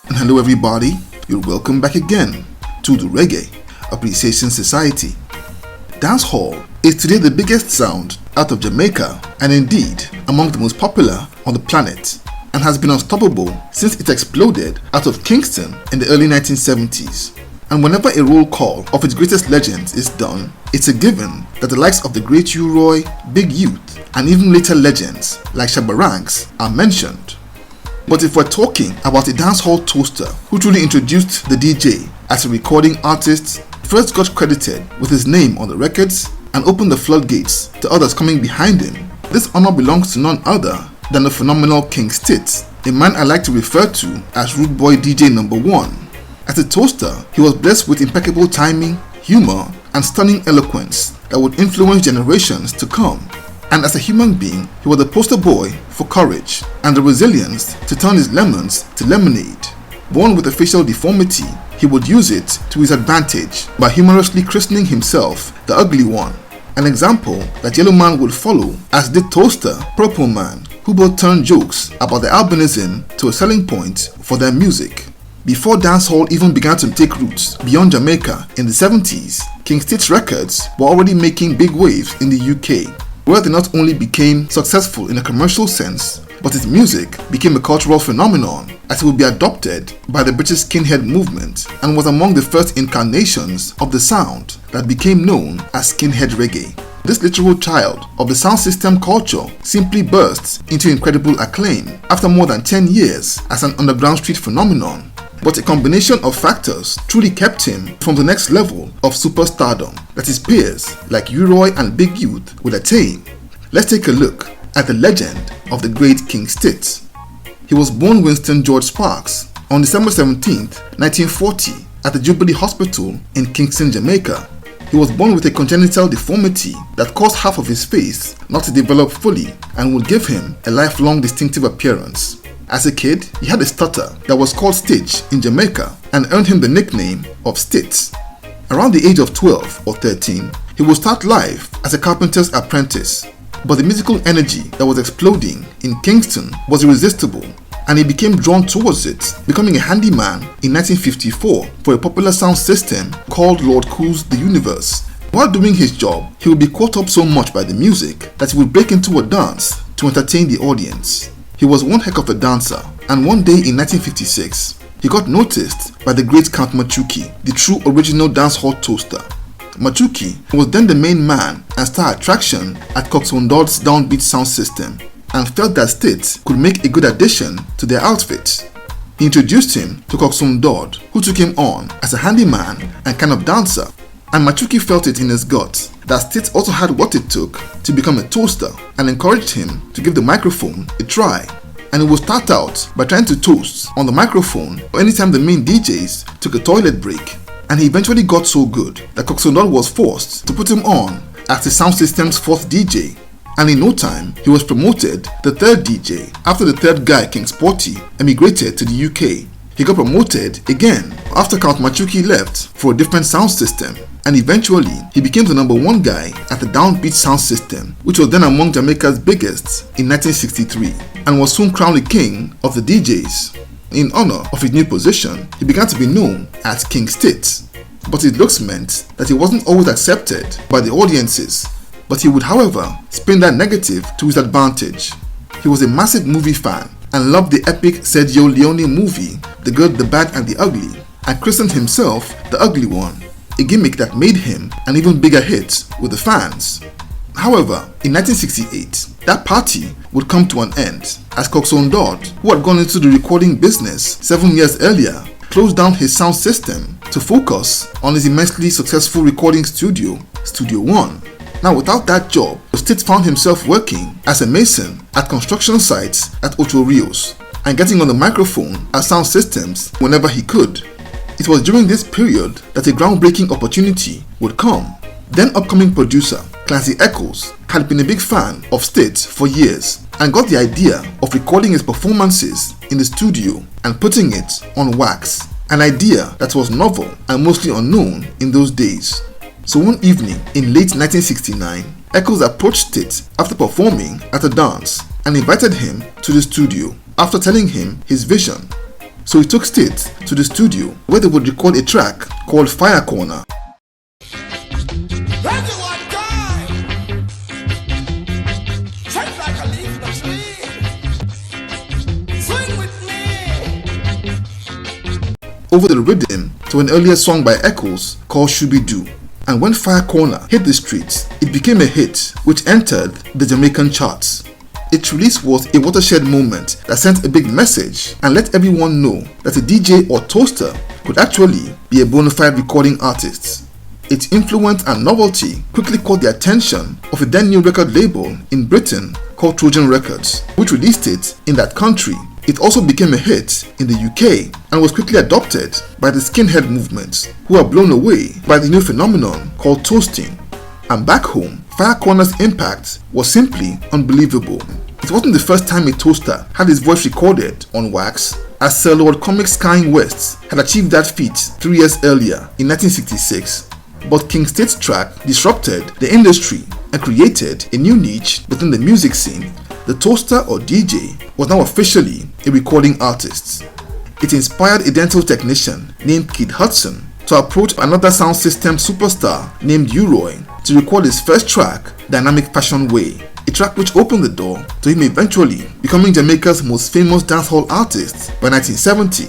And hello everybody, you're welcome back again to the Reggae Appreciation Society. Dancehall is today the biggest sound out of Jamaica and indeed among the most popular on the planet, and has been unstoppable since it exploded out of Kingston in the early 1970s. And whenever a roll call of its greatest legends is done, it's a given that the likes of the great U-Roy, Big Youth, and even later legends like Shabba Ranks are mentioned. But if we're talking about a dancehall toaster who truly introduced the DJ as a recording artist, first got credited with his name on the records, and opened the floodgates to others coming behind him, this honor belongs to none other than the phenomenal King Stitt, a man I like to refer to as Rude Boy DJ number 1. As a toaster, he was blessed with impeccable timing, humor, and stunning eloquence that would influence generations to come. And as a human being, he was the poster boy for courage and the resilience to turn his lemons to lemonade. Born with a facial deformity, he would use it to his advantage by humorously christening himself the Ugly One, an example that Yellow Man would follow, as did Toaster Purple Man, who both turned jokes about their albinism to a selling point for their music. Before dancehall even began to take roots beyond Jamaica in the 70s, King Stitt's records were already making big waves in the UK, where they not only became successful in a commercial sense, but his music became a cultural phenomenon as it would be adopted by the British skinhead movement and was among the first incarnations of the sound that became known as skinhead reggae. This literal child of the sound system culture simply burst into incredible acclaim after more than 10 years as an underground street phenomenon. But a combination of factors truly kept him from the next level of superstardom that his peers like U-Roy and Big Youth would attain. Let's take a look at the legend of the great King Stitt. He was born Winston George Sparks on December 17, 1940 at the Jubilee Hospital in Kingston, Jamaica. He was born with a congenital deformity that caused half of his face not to develop fully and would give him a lifelong distinctive appearance. As a kid, he had a stutter that was called Stitch in Jamaica and earned him the nickname of Stitt. Around the age of 12 or 13, he would start life as a carpenter's apprentice, but the musical energy that was exploding in Kingston was irresistible, and he became drawn towards it, becoming a handyman in 1954 for a popular sound system called Lord Cool's The Universe. While doing his job, he would be caught up so much by the music that he would break into a dance to entertain the audience. He was one heck of a dancer, and one day in 1956, he got noticed by the great Count Machuki, the true original dancehall toaster. Machuki was then the main man and star attraction at Coxsone Dodd's downbeat sound system, and felt that Stitt could make a good addition to their outfit. He introduced him to Coxsone Dodd, who took him on as a handyman and kind of dancer, and Machuki felt it in his guts that Stitt also had what it took to become a toaster and encouraged him to give the microphone a try. And he would start out by trying to toast on the microphone or anytime the main DJs took a toilet break, and he eventually got so good that Coxsone Dodd was forced to put him on as the sound system's 4th DJ, and in no time he was promoted the 3rd DJ after the 3rd guy, King Sporty, emigrated to the UK. He got promoted again after Count Machuki left for a different sound system, and eventually he became the number 1 guy at the downbeat sound system, which was then among Jamaica's biggest in 1963, and was soon crowned the king of the DJs. In honor of his new position, he began to be known as King Stitt, but his looks meant that he wasn't always accepted by the audiences, but he would however spin that negative to his advantage. He was a massive movie fan and loved the epic Sergio Leone movie The Good, the Bad and the Ugly, and christened himself the Ugly One, a gimmick that made him an even bigger hit with the fans. However, in 1968, that party would come to an end as Coxsone Dodd, who had gone into the recording business 7 years earlier, closed down his sound system to focus on his immensely successful recording studio, Studio One. Now, without that job, Stitt found himself working as a mason at construction sites at Ocho Rios and getting on the microphone at sound systems whenever he could. It was during this period that a groundbreaking opportunity would come. Then upcoming producer Clancy Eccles had been a big fan of Stitt for years and got the idea of recording his performances in the studio and putting it on wax, an idea that was novel and mostly unknown in those days. So one evening in late 1969, Eccles approached Stitt after performing at a dance and invited him to the studio after telling him his vision. So he took Stitt to the studio where they would record a track called Fire Corner. Over the rhythm to an earlier song by Echoes called Shooby Doo. And when Fire Corner hit the streets, it became a hit which entered the Jamaican charts. Its release was a watershed moment that sent a big message and let everyone know that a DJ or toaster could actually be a bona fide recording artist. Its influence and novelty quickly caught the attention of a then new record label in Britain called Trojan Records, which released it in that country. It also became a hit in the UK and was quickly adopted by the skinhead movement, who were blown away by the new phenomenon called toasting. And back home, Fire Corner's impact was simply unbelievable. It wasn't the first time a toaster had his voice recorded on wax, as Sir Lord Comic's Kanye West had achieved that feat 3 years earlier in 1966. But King Stitt's track disrupted the industry and created a new niche within the music scene. The toaster or DJ was now officially a recording artist. It inspired a dental technician named Kid Hudson to approach another sound system superstar named U-Roy to record his first track, Dynamic Fashion Way, a track which opened the door to him eventually becoming Jamaica's most famous dancehall artist by 1970.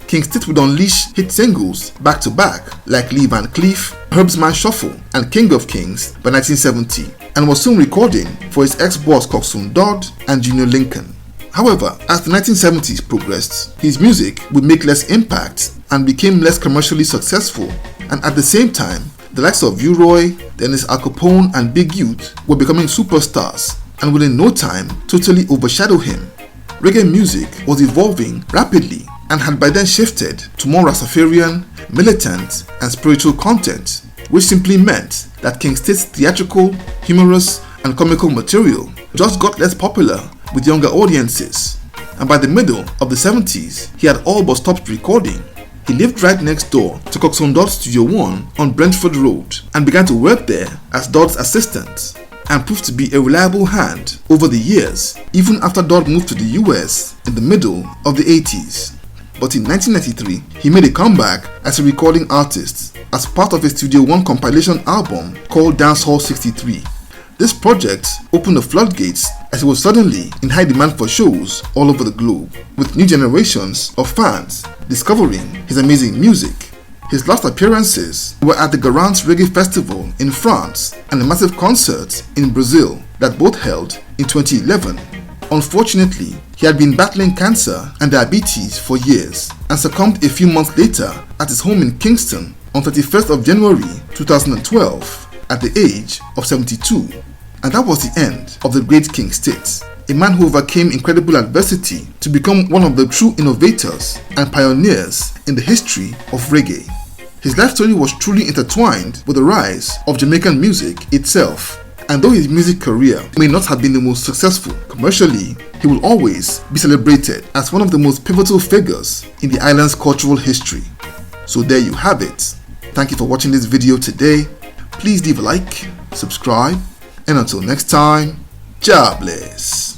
King Stitt would unleash hit singles back to back like Lee Van Cleef, Herbsman Shuffle and King of Kings by 1970, and was soon recording for his ex-boss Coxsone Dodd and Junior Lincoln. However, as the 1970s progressed, his music would make less impact and became less commercially successful, and at the same time, the likes of U-Roy, Dennis Al Capone and Big Youth were becoming superstars and would in no time totally overshadow him. Reggae music was evolving rapidly and had by then shifted to more Rastafarian, militant and spiritual content, which simply meant that King Stitt's theatrical, humorous and comical material just got less popular with younger audiences, and by the middle of the 70s he had all but stopped recording. He lived right next door to Coxsone Dodd's Studio One on Brentford Road and began to work there as Dodd's assistant, and proved to be a reliable hand over the years, even after Dodd moved to the US in the middle of the 80s. But in 1993, he made a comeback as a recording artist as part of a Studio One compilation album called Dancehall 63. This project opened the floodgates as he was suddenly in high demand for shows all over the globe, with new generations of fans discovering his amazing music. His last appearances were at the Garance Reggae Festival in France and a massive concert in Brazil that both held in 2011. Unfortunately, he had been battling cancer and diabetes for years and succumbed a few months later at his home in Kingston on 31st of January 2012 at the age of 72. And that was the end of the great King Stitt, a man who overcame incredible adversity to become one of the true innovators and pioneers in the history of reggae. His life story was truly intertwined with the rise of Jamaican music itself. And though his music career may not have been the most successful commercially, he will always be celebrated as one of the most pivotal figures in the island's cultural history. So there you have it. Thank you for watching this video today. Please leave a like, subscribe, and until next time, God bless.